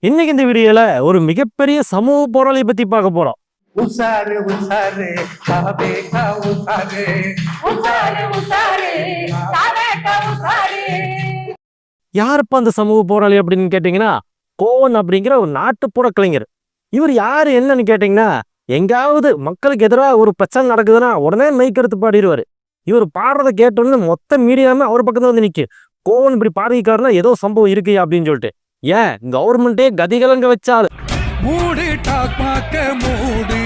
இன்னைக்கு இந்த வீடியோல ஒரு மிகப்பெரிய சமூக போராளியை பத்தி பார்க்க போறோம். உசாரு உசாரு காவேகா உசாரு உசாரு உசாரு காவேகா உசாரு. யாருப்பா அந்த சமூக போராளி அப்படின்னு கேட்டீங்கன்னா, கோவன் அப்படிங்கிற ஒரு நாட்டுப்புற கலைஞர். இவர் யாரு என்னன்னு கேட்டீங்கன்னா, எங்காவது மக்களுக்கு எதிராக ஒரு பிரச்சனை நடக்குதுன்னா உடனே மைக்கெடுத்து பாடிடுவாரு. இவர் பாடுறதை கேட்டோன்னு மொத்த மீடியாமே அவர் பக்கத்துல வந்து நிற்கும். கோவன் இப்படி பாடிக்காருன்னா ஏதோ சம்பவம் இருக்கு அப்படின்னு சொல்லிட்டு. ஏன் கவர்மெண்டே கதிகலங்க வச்சாது. மூடு டாக்மாக்க மூடு,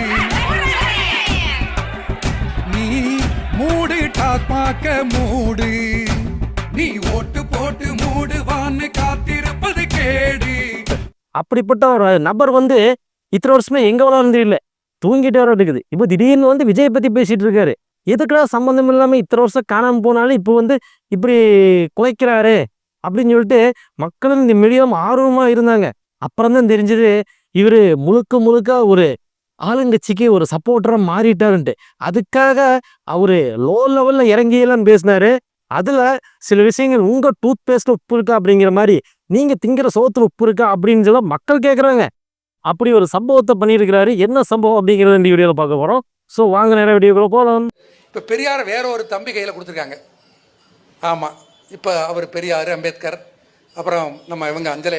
நீ மூடு டாக்மாக்க மூடு, நீ ஓட்டு போட்டு மூடுவான்னு காத்திருப்பது கேடு. அப்படிப்பட்ட ஒரு நபர் வந்து இத்தனை வருஷமே எங்க வளர்ந்து இல்லை, தூங்கிட்டே வர இருக்குது. இப்போ திடீர்னு வந்து விஜய் பத்தி பேசிட்டு இருக்காரு. எதுக்குடா சம்பந்தம் இல்லாம இத்தனை வருஷம் காணாம போனாலும் இப்போ வந்து இப்படி குலைக்கிறாரு அப்படின்னு சொல்லிட்டு மக்களும் இந்த மீடியம் ஆர்வமா இருந்தாங்க. அப்புறம் தான் தெரிஞ்சது இவரு முழுக்க முழுக்க ஒரு ஆளுங்கட்சிக்கு ஒரு சப்போர்ட்டரா மாறிட்டாருன்ட்டு. அதுக்காக அவரு லோ லெவல்ல இறங்கியெல்லாம் பேசினாரு. அதுல சில விஷயங்கள், உங்க டூத் பேஸ்ட் உப்பு இருக்கா அப்படிங்கிற மாதிரி, நீங்க திங்கிற சோத்துல உப்பு இருக்கா அப்படின்னு சொல்ல மக்கள் கேட்கறாங்க. அப்படி ஒரு சம்பவத்தை பண்ணியிருக்கிறாரு. என்ன சம்பவம் அப்படிங்கிறத இந்த வீடியோல பார்க்க போறோம். ஸோ வாங்க நேரம் வீடியோக்குள்ள போகலாம். இப்போ பெரியார் வேற ஒரு தம்பி கையில் கொடுத்துருக்காங்க. ஆமாம், இப்போ அவர் பெரியார், அம்பேத்கர், அப்புறம் நம்ம இவங்க அஞ்சலை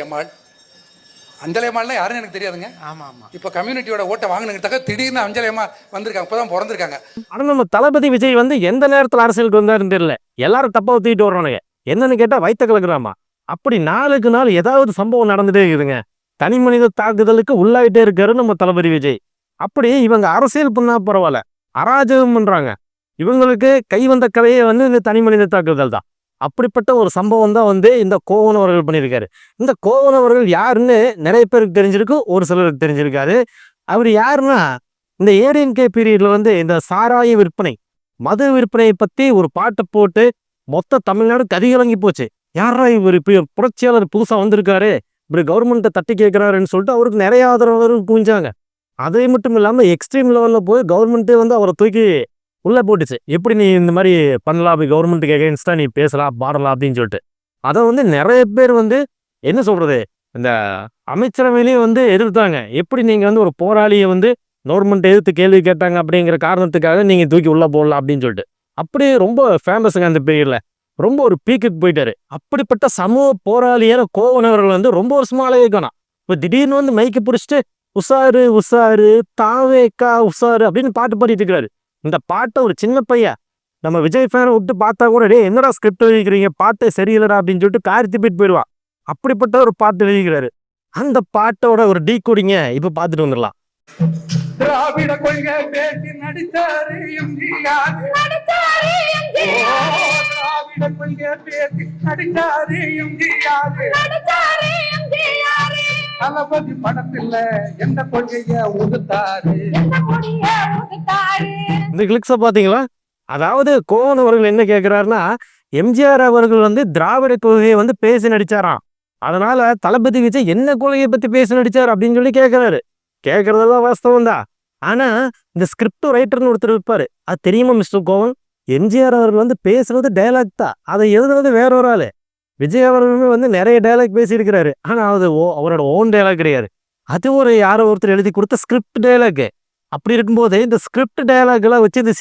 அம்மாள்னா யாருன்னு எனக்கு தெரியாதுங்க. ஆமாம் ஆமாம். இப்போ கம்யூனிட்டியோட ஓட்டை வாங்கினதுக்காக திடீர்னு அஞ்சலை அம்மா வந்திருக்காங்க, இப்போ தான் பிறந்திருக்காங்க. ஆனால் நம்ம தளபதி விஜய் வந்து எந்த நேரத்தில் அரசியலுக்கு வந்தாருன்னு தெரியல. எல்லாரும் தப்பா ஊற்றிட்டு வர்றானுங்க. என்னன்னு கேட்டால் வயிற்ற கலக்குறாமா. அப்படி நாளுக்கு நாள் ஏதாவது சம்பவம் நடந்துட்டே இருக்குதுங்க. தனி மனித தாக்குதலுக்கு உள்ளாயிட்டே இருக்காரு நம்ம தளபதி விஜய். அப்படி இவங்க அரசியல் பண்ணா பரவாயில்ல, அராஜகம் பண்றாங்க. இவங்களுக்கு கை வந்த கதையே வந்து இந்த தனி மனித தாக்குதல் தான். அப்படிப்பட்ட ஒரு சம்பவம் தான் வந்து இந்த கோவன் அவர்கள் பண்ணியிருக்காரு. இந்த கோவன் அவர்கள் யாருன்னு நிறைய பேருக்கு தெரிஞ்சிருக்கு, ஒரு சிலருக்கு தெரிஞ்சிருக்காரு. அவர் யாருன்னா, இந்த ஏடிஎன்கே பீரியட்ல வந்து இந்த சாராய விற்பனை, மது விற்பனையை பத்தி ஒரு பாட்டை போட்டு மொத்த தமிழ்நாடு கதிகலங்கி போச்சு. யாரா இவர் இப்படி புரட்சியாளர் புதுசா வந்திருக்காரு, இப்படி கவர்மெண்ட்டை தட்டி கேட்கிறாருன்னு சொல்லிட்டு அவருக்கு நிறைய ஆதரவாளர்கள் குவிஞ்சாங்க. அதே மட்டும் இல்லாமல் எக்ஸ்ட்ரீம் லெவலில் போய் கவர்மெண்ட்டே வந்து அவரை தூக்கி உள்ளே போட்டுச்சு. எப்படி நீ இந்த மாதிரி பண்ணலாம், அப்படி கவர்மெண்ட்டுக்கு எகென்ஸ்டாக நீ பேசலாம் பாடலாம் அப்படின்னு சொல்லிட்டு. அதை வந்து நிறைய பேர் வந்து என்ன சொல்றது, இந்த அமைச்சரவையிலையும் வந்து எதிர்த்தாங்க. எப்படி நீங்கள் வந்து ஒரு போராளியை வந்து கவர்மெண்ட் எதிர்த்து கேள்வி கேட்டாங்க அப்படிங்கிற காரணத்துக்காக நீங்கள் தூக்கி உள்ளே போடலாம் அப்படின்னு சொல்லிட்டு. அப்படியே ரொம்ப ஃபேமஸுங்க அந்த பீரியடில். ரொம்ப ஒரு பீக்குக்கு போயிட்டாரு. அப்படிப்பட்ட சமூக போராளியான கோவனவர்கள் வந்து ரொம்ப வருஷமா அழகானா. இப்போ திடீர்னு வந்து மைக்கு பிடிச்சிட்டு உசாரு உசாரு தாவேக்கா உசாரு அப்படின்னு பாட்டு பாடிட்டு இருக்கிறாரு. இந்த பாட்டை ஒரு சின்ன பையன் நம்ம விஜய் ஃபேனை விட்டு பார்த்தா கூட, டே என்னடா ஸ்கிரிப்ட் எழுதிக்கிறீங்க, பாட்டு சரியில்லடா அப்படின்னு சொல்லிட்டு காரி திப்பிட்டு போயிடுவான். அப்படிப்பட்ட ஒரு பாட்டு எழுதிக்கிறாரு. அந்த பாட்டோட ஒரு டீ கோடிங்க இப்ப பார்த்துட்டு வந்துடலாம். திராவிட கொள்கை பேசி நடித்தாரு எம்ஜிஆர். திராவிட கொள்கை பேசி நடித்தாரு எம்ஜிஆர். தளபதி படத்துல எந்த கொள்கைய ஒதுத்தாரு. இந்த கிளிக்ஸ பாத்தீங்களா? அதாவது கோவன் அவர்கள் என்ன கேட்கிறாருன்னா, எம்ஜிஆர் அவர்கள் வந்து திராவிட கொள்கையை வந்து பேசி நடிச்சாராம். அதனால தளபதி விஜய் என்ன கொள்கையை பத்தி பேசி நடிச்சார் அப்படின்னு சொல்லி கேட்கிறாரு. கேட்கறதெல்லாம் வாஸ்தவம் தான். ஆனா இந்த ஸ்கிரிப்ட் ரைட்டர்னு ஒருத்தர் இருப்பாரு, அது தெரியுமா மிஸ்டர் கோவன்? எம்ஜிஆர் அவர்கள் வந்து பேசுறது டைலாக் தான், அதை எழுதுறது வேற ஒரு ஆளு. விஜய் அவர்களுமே வந்து நிறைய டைலாக் பேசியிருக்கிறாரு. ஆனா அது அவரோட ஓன் டைலாக் கிடையாது. அது ஒரு யாரோ ஒருத்தர் எழுதி கொடுத்த ஸ்கிரிப்ட் டைலாக். அப்படி இருக்கும்போது இந்த ஸ்கிரிப்ட் டைலாக் எல்லாம் வச்சு இந்த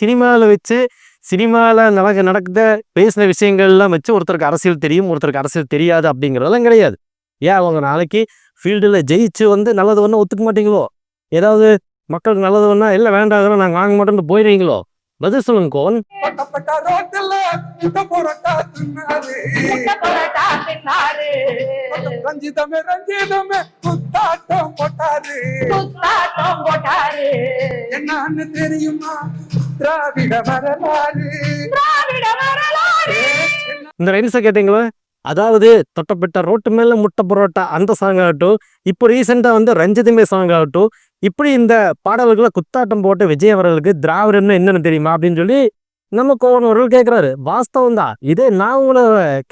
சினிமாவில் நடக்குத பேசின விஷயங்கள்லாம் வச்சு ஒருத்தருக்கு அரசியல் தெரியும், ஒருத்தருக்கு அரசியல் தெரியாது அப்படிங்கிறதெல்லாம் கிடையாது. ஏன் அவங்க நாளைக்கு ஃபீல்டில் ஜெயிச்சு வந்து நல்லது ஒன்றும் ஒத்துக்க மாட்டீங்களோ, ஏதாவது மக்களுக்கு நல்லது ஒன்றா இல்லை வேண்டாம் நாங்கள் வாங்க மாட்டோம்னு போயிடுவீங்களோ? பதில் சொல்லுங்க கோவன். ரஞ்சிதமே ரஞ்சிதமே குத்தாட்டம் போட்டாரு. என்னன்னு தெரியுமா திராவிட வரலாறு. இந்த ரைன்ஸை கேட்டீங்களா? அதாவது தொட்டப்பட்ட ரோட்டு மேல முட்டை பரோட்டா அந்த சாங் ஆகட்டும், இப்போ ரீசெண்டா வந்து ரஞ்சிதமே சாங் ஆகட்டும், இப்படி இந்த பாடல்களை குத்தாட்டம் போட்டு விஜய் அவர்களுக்கு திராவிடம்னு என்னன்னு தெரியுமா அப்படின்னு சொல்லி நம்ம கோவன் அவர்கள் கேட்கிறாரு. வாஸ்தவம் தான். இதே நான் உங்களை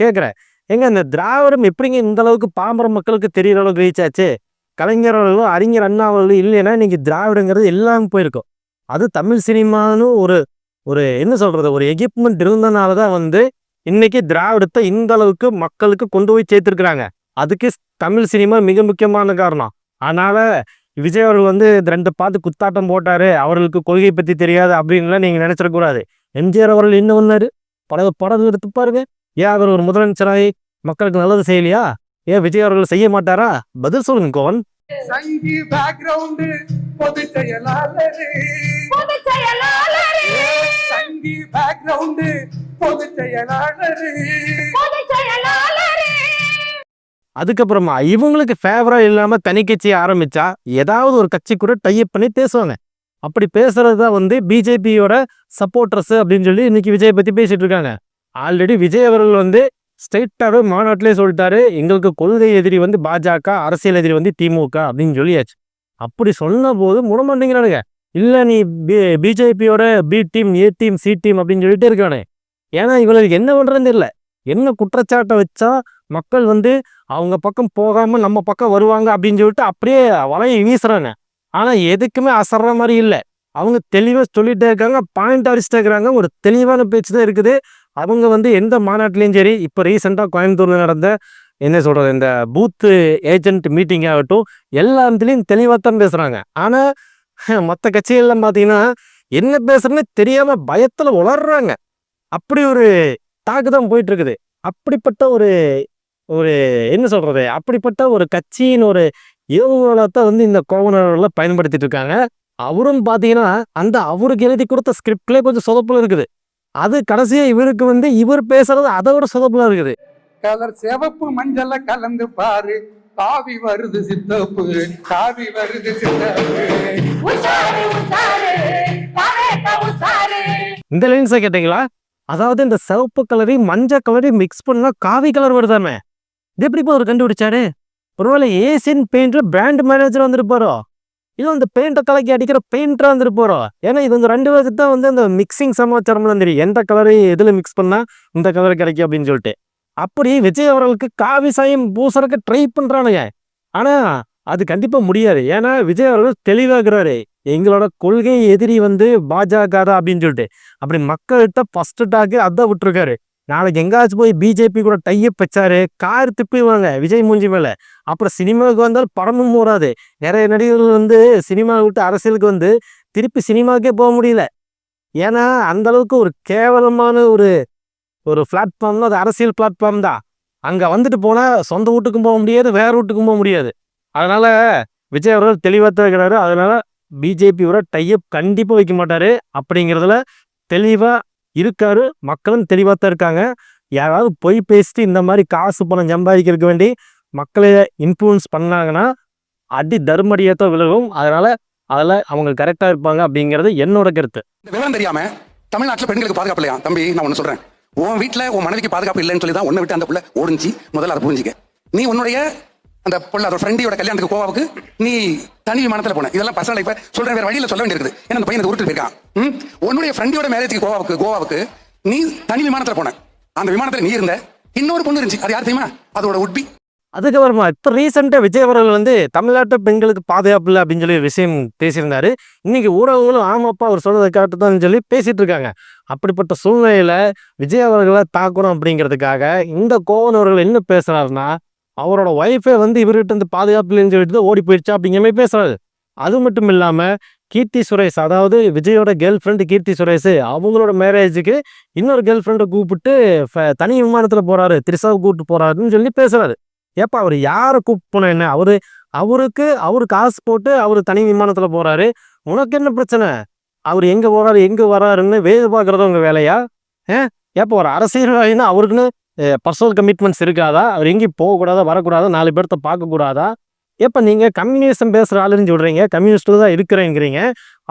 கேட்கிறேன், எங்க இந்த திராவிடம் எப்படிங்க இந்த அளவுக்கு பாமர மக்களுக்கு தெரியற அளவுக்கு ரீச் ஆச்சு? கலைஞர் அவர்களும் அறிஞர் அண்ணா அவர்களும் இல்லைன்னா இன்னைக்கு திராவிடங்கிறது எல்லாமே போயிருக்கும். அது தமிழ் சினிமான்னு ஒரு என்ன சொல்றது, ஒரு எக்யூப்மெண்ட் இருந்தனால தான் வந்து இன்னைக்கு திராவிடத்தை இந்த அளவுக்கு மக்களுக்கு கொண்டு போய் சேர்த்துருக்குறாங்க. அதுக்கு தமிழ் சினிமா மிக முக்கியமான காரணம். அதனால விஜய் அவர்கள் வந்து இந்த 2 பாட்டு குத்தாட்டம் போட்டாரு, அவர்களுக்கு கொள்கை பத்தி தெரியாது அப்படின்லாம் நீங்க நினைச்சிடக்கூடாது. எம்ஜிஆர் அவர்கள் என்ன பண்ணாரு, பல படம் எடுத்து பாருங்க. ஏன் அவர் ஒரு முதலமைச்சராகி மக்களுக்கு நல்லது செய்யலையா? ஏன் விஜய் அவர்கள் செய்ய மாட்டாரா? பதில் சொல்லுங்க கோவன். சங்கி பேக்ரவுண்ட் பொதுச் செயலாளரு சங்கி பேக்ரவுண்ட் பொதுச் செயலாளரு அதுக்கப்புறமா இவங்களுக்கு ஃபேவரா இல்லாம தனி கட்சி ஆரம்பிச்சா ஏதாவது ஒரு கட்சி கூட டைப் பண்ணி பேசுவாங்க. அப்படி பேசுறது தான் வந்து பிஜேபியோட சப்போர்ட்டர்ஸ் அப்படின்னு சொல்லி இன்னைக்கு விஜய் பத்தி பேசிட்டு இருக்காங்க. ஆல்ரெடி விஜய் அவர்கள் வந்து ஸ்ட்ரைட்டாகவே மாநாட்டிலே சொல்லிட்டாரு, எங்களுக்கு கொள்கை எதிரி வந்து பாஜக, அரசியல் எதிரி வந்து திமுக அப்படின்னு சொல்லியாச்சு. அப்படி சொன்ன போது முடமாட்டேங்கிறானுங்க. இல்லை நீ பிஜேபியோட B team, A team, C team அப்படின்னு சொல்லிட்டு இருக்கானே. ஏன்னா இவங்களுக்கு என்ன பண்ணுறதுன்னு தெரியல. என்ன குற்றச்சாட்டை வச்சா மக்கள் வந்து அவங்க பக்கம் போகாமல் நம்ம பக்கம் வருவாங்க அப்படின்னு சொல்லிட்டு அப்படியே வலையை வீசுறாங்க. ஆனால் எதுக்குமே அசர்ற மாதிரி இல்லை. அவங்க தெளிவாக சொல்லிட்டே இருக்காங்க, பாயிண்ட் அடிச்சுட்டே இருக்கிறாங்க. ஒரு தெளிவான பேச்சு தான் இருக்குது. அவங்க வந்து எந்த மாநாட்டிலையும் சரி, இப்போ ரீசெண்டாக கோயம்புத்தூரில் நடந்த என்ன சொல்கிறது, இந்த பூத்து ஏஜென்ட் மீட்டிங் ஆகட்டும், எல்லா இடத்துலையும் தெளிவாக தான் பேசுகிறாங்க. ஆனால் மற்ற கட்சிகள்லாம் பார்த்தீங்கன்னா என்ன பேசுறதுன்னு தெரியாமல் பயத்தில் உளர்றாங்க. அப்படி ஒரு தாக்கு தான் போயிட்டு இருக்குது. அப்படிப்பட்ட ஒரு ஒரு என்ன சொல்கிறது, அப்படிப்பட்ட ஒரு கட்சியின் ஒரு ஏவுகோலத்தை வந்து இந்த கோவனர்களை பயன்படுத்திட்டு இருக்காங்க. அவரும் பார்த்தீங்கன்னா அந்த அவருக்கு எழுதி கொடுத்த ஸ்கிரிப்ட்லேயே கொஞ்சம் சொதப்பில் இருக்குது. அது கடைசியாக இவருக்கு வந்து இவர் பேசுறது அதை விட சொதப்பில் இருக்குது. கலர் சிவப்பு மஞ்சள கலந்து பாரு, காவி வருது சித்தப்பு, காவி வருது சித்தப்பு. இந்த லைன்ஸை கேட்டீங்களா? அதாவது இந்த சிவப்பு கலரையும் மஞ்சள் கலரையும் மிக்ஸ் பண்ணா காவி கலர் வருதாமே. இது எப்படி ஒரு கண்டுபிடிச்சாரு? ஒருவேளை ஏசியன் பெயிண்டர் பிராண்ட் மேனேஜர் வந்துருப்பாரோ, இல்லை அந்த பெயிண்டை கலக்கி அடிக்கிற பெயிண்டராக வந்துருப்பாரோ. ஏன்னா இது வந்து 2 பேருக்கு தான் வந்து அந்த மிக்சிங் சமாச்சாரம்லாம் தெரியும், எந்த கலரையும் எதில் மிக்ஸ் பண்ணால் இந்த கலர் கிடைக்கும் அப்படின்னு சொல்லிட்டு. அப்படி விஜய் அவர்களுக்கு காவி சாயம் பூசறக்கு ட்ரை பண்ணுறானுங்க. ஆனால் அது கண்டிப்பாக முடியாது. ஏன்னா விஜய் அவர்கள் தெளிவாகிறாரு, எங்களோட கொள்கை எதிரி வந்து பாஜக தான் அப்படின்னு சொல்லிட்டு. அப்படி மக்கள்கிட்ட ஃபஸ்ட்டு டாக்கு அதான் விட்டுருக்காரு. நாளைக்கு எங்காச்சும் போய் பிஜேபி கூட டையப் வச்சாரு, கார் திப்பிடுவாங்க விஜய் மூஞ்சி மேலே. அப்புறம் சினிமாவுக்கு வந்தால் படமும் போகாது. நிறைய நடிகர்கள் வந்து சினிமாவை விட்டு அரசியலுக்கு வந்து திருப்பி சினிமாவுக்கே போக முடியல. ஏன்னா அந்த அளவுக்கு ஒரு கேவலமான ஒரு ஒரு பிளாட்ஃபார்ம்னா அது அரசியல் பிளாட்ஃபார்ம் தான். அங்கே வந்துட்டு போனால் சொந்த வீட்டுக்கும் போக முடியாது, வேற வீட்டுக்கும் போக முடியாது. அதனால விஜய் அவர்கள் தெளிவாக தான் இருக்கிறாரு. அதனால பிஜேபியோட டையப் கண்டிப்பாக வைக்க மாட்டாரு அப்படிங்கிறதுல தெளிவாக இருக்காரு. மக்களும் தெளிவாக தான் இருக்காங்க. யாராவது பொய் பேசிட்டு இந்த மாதிரி காசு பணம் சம்பாதிக்கிறதுக்கு வேண்டி மக்களை இன்ஃப்ளூயன்ஸ் பண்ணாங்கன்னா அடி தர்மடியாக தான் விலகும். அதனால அதில் அவங்க கரெக்டாக இருப்பாங்க அப்படிங்கிறது என்னோட கருத்து. விவரம் தெரியாம தமிழ்நாட்டில் பெண்களுக்கு பாதுகாப்பு இல்லையா தம்பி? நான் ஒன்று சொல்றேன், உன் வீட்டில் உன் மனைவிக்கு பாதுகாப்பு இல்லைன்னு சொல்லி தான் உன்னை விட்டு அந்த புள்ள ஓடிச்சு. முதல்ல அதை புரிஞ்சுக்க. நீ உன்னுடைய அந்த புள்ள அதோட ஃப்ரெண்டியோட கல்யாணத்துக்கு கோவாவுக்கு நீ தனி விமானத்தில் போன. இதெல்லாம் பர்சனல் லைஃப் சொல்றேன், வேற வழியில் சொல்ல வேண்டியிருக்குது. ஏன்னா அந்த பையன் உருட்டு போயிருக்கான். உன்னுடைய ஃப்ரெண்டியோட மேரேஜுக்கு கோவாவுக்கு நீ தனி விமானத்தில் போன. அந்த விமானத்தில் நீ இருந்த இன்னொரு பொண்ணு இருந்துச்சு. அது யார் தெரியுமா? அதோட உட்பி. அதுக்கப்புறமா இப்போ ரீசெண்டாக விஜய் அவர்கள் வந்து தமிழ்நாட்டு பெண்களுக்கு பாதுகாப்பு இல்லை அப்படின்னு சொல்லி விஷயம் பேசியிருந்தாரு. இன்னைக்கு ஊடகங்களும் ஆமாப்பா அவர் சொல்றதை கேட்டு தான் சொல்லி பேசிட்டு இருக்காங்க. அப்படிப்பட்ட சூழ்நிலையில விஜய் அவர்களை தாக்கணும் அப்படிங்கிறதுக்காக இந்த கோவன் அவர்கள் என்ன பேசுறாருன்னா, அவரோட ஒய்ஃபே வந்து இவர்கிட்ட இருந்து பாதுகாப்பு இல்லைன்னு சொல்லிட்டு ஓடி போயிடுச்சா அப்படிங்கிற மாதிரி பேசுறாரு. அது மட்டும் இல்லாமல் கீர்த்தி சுரேஷ், அதாவது விஜயோட கேர்ள் ஃப்ரெண்டு கீர்த்தி சுரேஷ், அவங்களோட மேரேஜுக்கு இன்னொரு கேர்ள் ஃப்ரெண்டை கூப்பிட்டு தனி விமானத்தில் போறாரு, திரிசாவை கூப்பிட்டு போறாருன்னு சொல்லி பேசுறாரு. ஏப்பா அவர் யாரை கூப்பிட்டு போன என்ன? அவரு காசு போட்டு அவர் தனி விமானத்தில் போறாரு. உனக்கு என்ன பிரச்சனை? அவர் எங்கே போறாரு எங்கே வராருன்னு வேறு பார்க்குறது உங்கள் வேலையா? ஏப்பா ஒரு அரசியல்வாதினா அவருக்குன்னு பர்சனல் கமிட்மெண்ட்ஸ் இருக்காதா? அவர் எங்கேயும் போகக்கூடாதா, வரக்கூடாதா, 4 பேர்த்த பார்க்கக்கூடாதா? ஏப்பா நீங்கள் கம்யூனிசம் பேசுகிற ஆளுன்னு சொல்கிறீங்க, கம்யூனிஸ்ட்டு தான் இருக்கிறேங்கிறீங்க.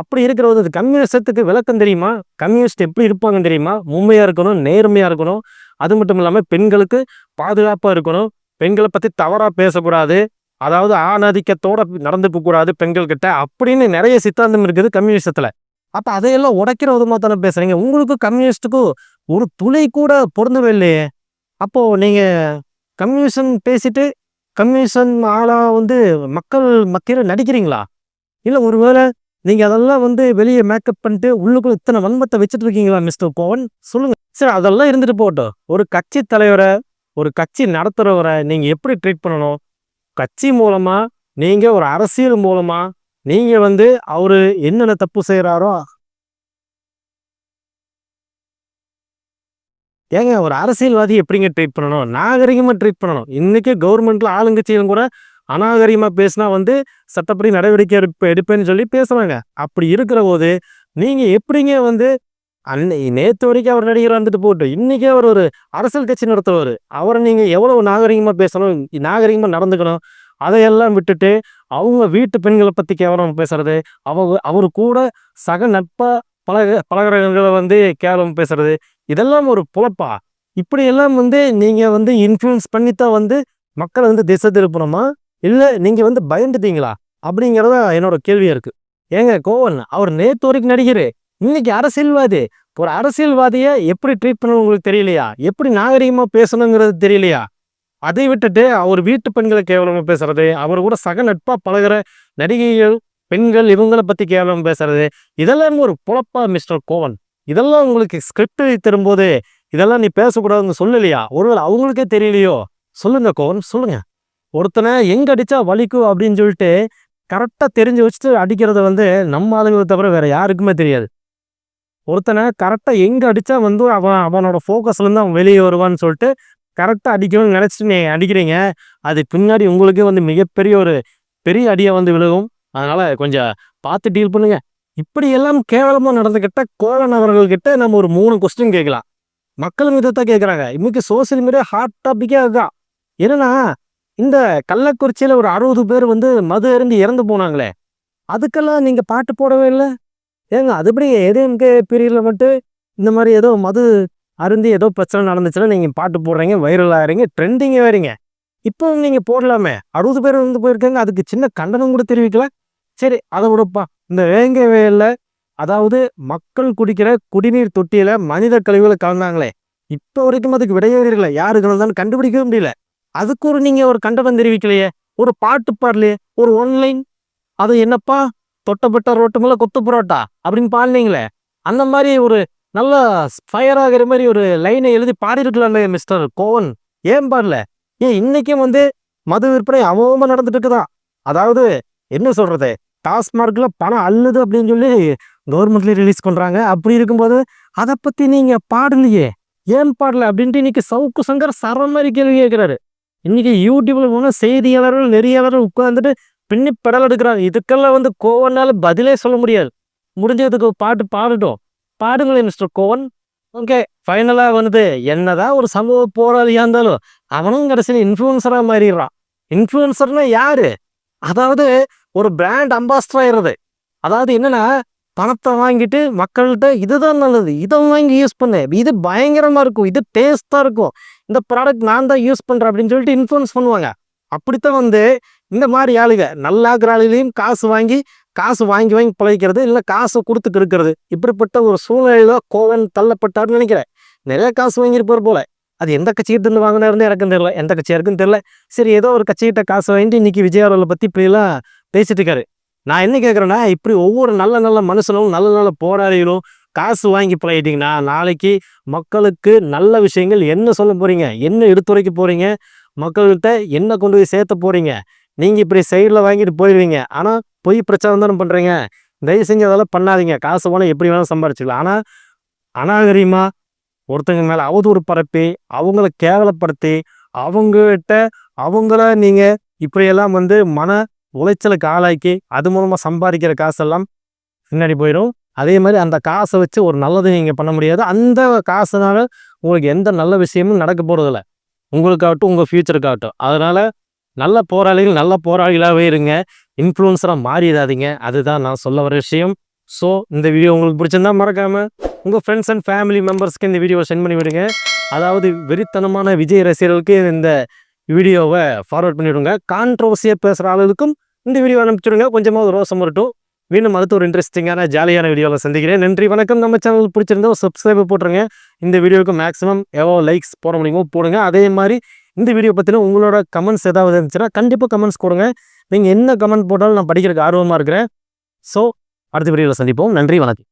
அப்படி இருக்கிறது கம்யூனிசத்துக்கு விளக்கம் தெரியுமா? கம்யூனிஸ்ட் எப்படி இருப்பாங்கன்னு தெரியுமா? உண்மையாக இருக்கணும், நேர்மையாக இருக்கணும். அது மட்டும் இல்லாமல் பெண்களுக்கு பாதுகாப்பாக இருக்கணும், பெண்களை பற்றி தவறாக பேசக்கூடாது, அதாவது ஆணாதிக்கத்தோட நடந்துக்க கூடாது பெண்கள்கிட்ட அப்படின்னு நிறைய சித்தாந்தம் இருக்குது கம்யூனிசத்தில். அப்போ அதையெல்லாம் உடைக்கிற விதமாக தானே பேசுகிறீங்க. உங்களுக்கு கம்யூனிஸ்ட்டுக்கும் ஒரு துளை கூட பொருந்தவே இல்லையே. அப்போது நீங்கள் கம்யூனிசம் பேசிட்டு கம்யூனிசம் ஆளாக வந்து மக்கள் மத்தியில் நடிக்கிறீங்களா? இல்லை ஒருவேளை நீங்கள் அதெல்லாம் வந்து வெளியே மேக்கப் பண்ணிட்டு உள்ளுக்குள்ள இத்தனை வன்மத்தை வச்சுட்டு இருக்கீங்களா மிஸ்டர் கோவன்? சொல்லுங்கள். சரி, அதெல்லாம் இருந்துட்டு போட்டோம். ஒரு கட்சி தலைவரை ஒரு கட்சி நடத்துகிறவரை நீங்கள் எப்படி ட்ரீட் பண்ணணும்? கட்சி மூலமாக நீங்கள் ஒரு அரசியல் மூலமாக நீங்கள் வந்து அவர் என்னென்ன தப்பு செய்கிறாரோ ஏங்க ஒரு அரசியல்வாதி எப்படிங்க ட்ரீட் பண்ணணும்? நாகரிகமாக ட்ரீட் பண்ணணும். இன்றைக்கி கவர்மெண்ட்டில் ஆளுங்கட்சியிலும் கூட அநாகரிகமாக பேசினா வந்து சட்டப்படி நடவடிக்கை எடுப்பேன்னு சொல்லி பேசுகிறாங்க. அப்படி இருக்கிற போது நீங்கள் எப்படிங்க வந்து நேற்று வரைக்கும் அவர் நடிகர் வந்துட்டு போட்டு இன்றைக்கி அவர் ஒரு அரசியல் கட்சி நடத்துவார். அவரை நீங்கள் எவ்வளோ நாகரிகமாக பேசணும், நாகரிகமாக நடந்துக்கணும், அதையெல்லாம் விட்டுட்டு அவங்க வீட்டு பெண்களை பற்றி கேவலம் பேசுறது, அவர் கூட சக நட்பாக பழகிறவங்களை வந்து கேவலம் பேசுறது, இதெல்லாம் ஒரு பொழப்பா? இப்படியெல்லாம் வந்து நீங்கள் வந்து இன்ஃப்ளூயன்ஸ் பண்ணித்தான் வந்து மக்களை வந்து திசை திருப்பணுமா, இல்லை நீங்கள் வந்து பயந்துட்டீங்களா அப்படிங்கிறத என்னோட கேள்வியாக இருக்குது. ஏங்க கோவன் அவர் நேற்று வரைக்கும் நடிகர், இன்னைக்கு அரசியல்வாதி. ஒரு அரசியல்வாதியை எப்படி ட்ரீட் பண்ணணும் உங்களுக்கு தெரியலையா? எப்படி நாகரிகமாக பேசணுங்கிறது தெரியலையா? அதை விட்டுட்டு அவர் வீட்டு பெண்களை கேவலமாக பேசுறது, அவர் கூட சக நட்பாக பழகிற நடிகைகள் பெண்கள் இவங்களை பற்றி கேவலம் பேசுறது, இதெல்லாம் ஒரு பொழப்பா மிஸ்டர் கோவன்? இதெல்லாம் உங்களுக்கு ஸ்கிரிப்ட் தரும்போது இதெல்லாம் நீ பேசக்கூடாதுன்னு சொல்லலையா? ஒருவேளை அவங்களுக்கே தெரியலையோ? சொல்லுங்க கோவன், சொல்லுங்க. ஒருத்தனை எங்கே அடித்தா வலிக்கும் அப்படின்னு சொல்லிட்டு கரெக்டாக தெரிஞ்சு வச்சுட்டு அடிக்கிறத வந்து நம்ம ஆளுங்களை தவிர வேறு யாருக்குமே தெரியாது. ஒருத்தனை கரெக்டாக எங்கே அடித்தா வந்து அவனோட ஃபோக்கஸ்லேருந்து அவன் வெளியே வருவான்னு சொல்லிட்டு கரெக்டாக அடிக்கணும்னு நினச்சிட்டு நீங்கள் அடிக்கிறீங்க. அது பின்னாடி உங்களுக்கே வந்து மிகப்பெரிய ஒரு பெரிய அடியை வந்து விழுகும். அதனால் கொஞ்சம் பார்த்து டீல் பண்ணுங்க. இப்படி எல்லாம் கேவலமாக நடந்துக்கிட்ட கோவன் அவர்கள்கிட்ட நம்ம ஒரு 3 கொஸ்டின் கேட்கலாம். மக்களும் இதைத்தான் கேட்குறாங்க. இன்னைக்கு சோசியல் மீடியா ஹாட் டாப்பிக்கே அதுதான். என்னன்னா இந்த கள்ளக்குறிச்சியில் ஒரு 60 பேர் வந்து மது அருந்தி இறந்து போனாங்களே, அதுக்கெல்லாம் நீங்கள் பாட்டு போடவே இல்லை. ஏங்க அதுபடி ஏடிஎம்கே பீரியடில் மட்டும் இந்த மாதிரி ஏதோ மது அருந்தி ஏதோ பிரச்சனை நடந்துச்சுன்னா நீங்கள் பாட்டு போடுறீங்க, வைரல் ஆகிறீங்க, ட்ரெண்டிங்கே வரீங்க. இப்போ நீங்கள் போடலாமே, 60 பேர் வந்து போயிருக்காங்க, அதுக்கு சின்ன கண்டனம் கூட தெரிவிக்கல. சரி அதை விடப்பா. இந்த வேங்கை வயலில் அதாவது மக்கள் குடிக்கிற குடிநீர் தொட்டியில் மனித கழிவுகளை கலந்தாங்களே, இப்போ வரைக்கும் அதுக்கு விடையேறல, யாரு கலந்தான்னு கண்டுபிடிக்கவே முடியல. அதுக்கு நீங்கள் ஒரு கண்டனம் தெரிவிக்கலையே, ஒரு பாட்டு பாடலையே, ஒரு ஒன்லைன் அது என்னப்பா தொட்டப்பட்ட ரோட்டு மேலே கொத்து புரோட்டா அப்படின்னு பாடினீங்களே, அந்த மாதிரி ஒரு நல்லா ஃபயர் ஆகிற மாதிரி ஒரு லைனை எழுதி பாடிருக்கலாம்ல மிஸ்டர் கோவன், ஏன் பாடல? ஏன் இன்னைக்கும் வந்து மது விற்பனை அமோகமாக நடந்துட்டு இருக்குதான். அதாவது என்ன சொல்றது, டாஸ்மார்க்கில் பணம் அள்ளுது அப்படின்னு சொல்லி கவர்மெண்ட்லேயே ரிலீஸ் பண்ணுறாங்க. அப்படி இருக்கும்போது அதை பற்றி நீங்கள் பாடலையே, ஏன் பாடல அப்படின்ட்டு இன்னைக்கு சவுக்கு சங்கர் சர மாதிரி கேள்வி கேட்குறாரு. இன்னைக்கு யூடியூப்ல போனால் செய்தியாளர்கள் நெறியாளர்கள் உட்காந்துட்டு பின்னி பெடல் எடுக்கிறாங்க. இதுக்கெல்லாம் வந்து கோவனால பதிலே சொல்ல முடியாது. முடிஞ்சதுக்கு பாட்டு பாடட்டும், பாடுங்களேன் மிஸ்டர் கோவன். ஓகே, ஃபைனலாக வந்து என்னதான் ஒரு சமூக போராளியாக இருந்தாலும் அவனும் கடைசியில் இன்ஃப்ளூயன்சராக மாறிடுறான். இன்ஃப்ளூயன்சர்னா யாரு? அதாவது ஒரு பிராண்ட் அம்பாஸ்டர் ஆயிடுறது. அதாவது என்னன்னா பணத்தை வாங்கிட்டு மக்கள்கிட்ட இதுதான் நல்லது, இதை வாங்கி யூஸ் பண்ணு, இது பயங்கரமாக இருக்கும், இது டேஸ்ட்டாக இருக்கும், இந்த ப்ராடக்ட் நான் தான் யூஸ் பண்ணுறேன் அப்படின்னு சொல்லிட்டு இன்ஃப்ளூயன்ஸ் பண்ணுவாங்க. அப்படித்தான் வந்து இந்த மாதிரி ஆளுங்க நல்லாக்குற ஆளுகளையும் காசு வாங்கி வாங்கி பிழைக்கிறது, இல்லை காசை கொடுத்துட்டு இருக்கிறது. இப்படிப்பட்ட ஒரு சூழ்நிலையில கோவன் தள்ளப்பட்டார்னு நினைக்கிறேன். நிறைய காசு வாங்கியிருப்பார் போல. அது எந்த கட்சிகிட்ட இருந்து வாங்கினாருன்னு எனக்கும் தெரியல, எந்த கட்சியாக இருக்குன்னு தெரியல. சரி, ஏதோ ஒரு கட்சிகிட்ட காசு வாங்கிட்டு இன்னைக்கு விஜய் அவர்களை பற்றி இப்படிலாம் பேசிட்டு இருக்காரு. நான் என்ன கேட்குறேன்னா, இப்படி ஒவ்வொரு நல்ல நல்ல மனுஷனும் நல்ல நல்ல போராளிகளும் காசு வாங்கி பழகிட்டீங்கன்னா நாளைக்கு மக்களுக்கு நல்ல விஷயங்கள் என்ன சொல்ல போறீங்க, என்ன எடுத்துரைக்க போறீங்க, மக்கள்கிட்ட என்ன கொண்டு போய் சேர்த்த போறீங்க? நீங்கள் இப்படி சைடில் வாங்கிட்டு போயிடுவீங்க. ஆனால் பொய் பிரச்சாரம் தானே பண்ணுறீங்க. தயவு செஞ்சு அதெல்லாம் பண்ணாதீங்க. காசு போனால் எப்படி வேணாலும் சம்பாரிச்சிக்கலாம். ஆனால் அநாகரிகமாக ஒருத்தங்க மேலே அவதூறு பரப்பி அவங்கள கேவலப்படுத்தி அவங்கள நீங்கள் இப்படியெல்லாம் வந்து மன உளைச்சலுக்கு ஆளாக்கி அது மூலமாக சம்பாதிக்கிற காசெல்லாம் பின்னாடி போயிடும். அதே மாதிரி அந்த காசை வச்சு ஒரு நல்லது நீங்கள் பண்ண முடியாது. அந்த காசுனால உங்களுக்கு எந்த நல்ல விஷயமும் நடக்க போகிறதில்ல, உங்களுக்காகட்டும் உங்கள் ஃப்யூச்சருக்காகட்டும். அதனால் நல்ல போராளிகள் நல்ல போராளிகளாகவே இருங்க, இன்ஃப்ளூயன்சராக மாறிடாதீங்க. அதுதான் நான் சொல்ல வர விஷயம். ஸோ இந்த வீடியோ உங்களுக்கு பிடிச்சிருந்தா மறக்காமல் உங்கள் ஃப்ரெண்ட்ஸ் அண்ட் ஃபேமிலி மெம்பர்ஸ்க்கு இந்த வீடியோவை சென்ட் பண்ணி விடுங்க. அதாவது வெறித்தனமான விஜய் ரசிகர்களுக்கு இந்த வீடியோவை ஃபார்வர்ட் பண்ணிவிடுங்க. கான்ட்ரோவர்சியாக பேசுகிற ஆளுக்கும் இந்த வீடியோ அனுப்பிச்சுடுங்க. கொஞ்சமாக ஒரு ரோசம் வரட்டும். மீண்டும் அடுத்த ஒரு இன்ட்ரெஸ்டிங்கான ஜாலியான வீடியோவில் சந்திக்கிறேன். நன்றி, வணக்கம். நம்ம சேனல் பிடிச்சிருந்தா ஒரு சப்ஸ்கிரைபர் போட்டுருங்க. இந்த வீடியோவுக்கு மேக்ஸிமம் எவ்வளோ லைக்ஸ் போட முடியுமோ போடுங்க. அதே மாதிரி இந்த வீடியோ பற்றின உங்களோட கமெண்ட்ஸ் ஏதாவது இருந்துச்சுன்னா கண்டிப்பாக கமெண்ட்ஸ் கொடுங்க. நீங்கள் என்ன கமெண்ட் போட்டாலும் நான் படிக்கிறதுக்கு ஆர்வமாக இருக்கிறேன். ஸோ அடுத்த வீடியோவில் சந்திப்போம். நன்றி, வணக்கம்.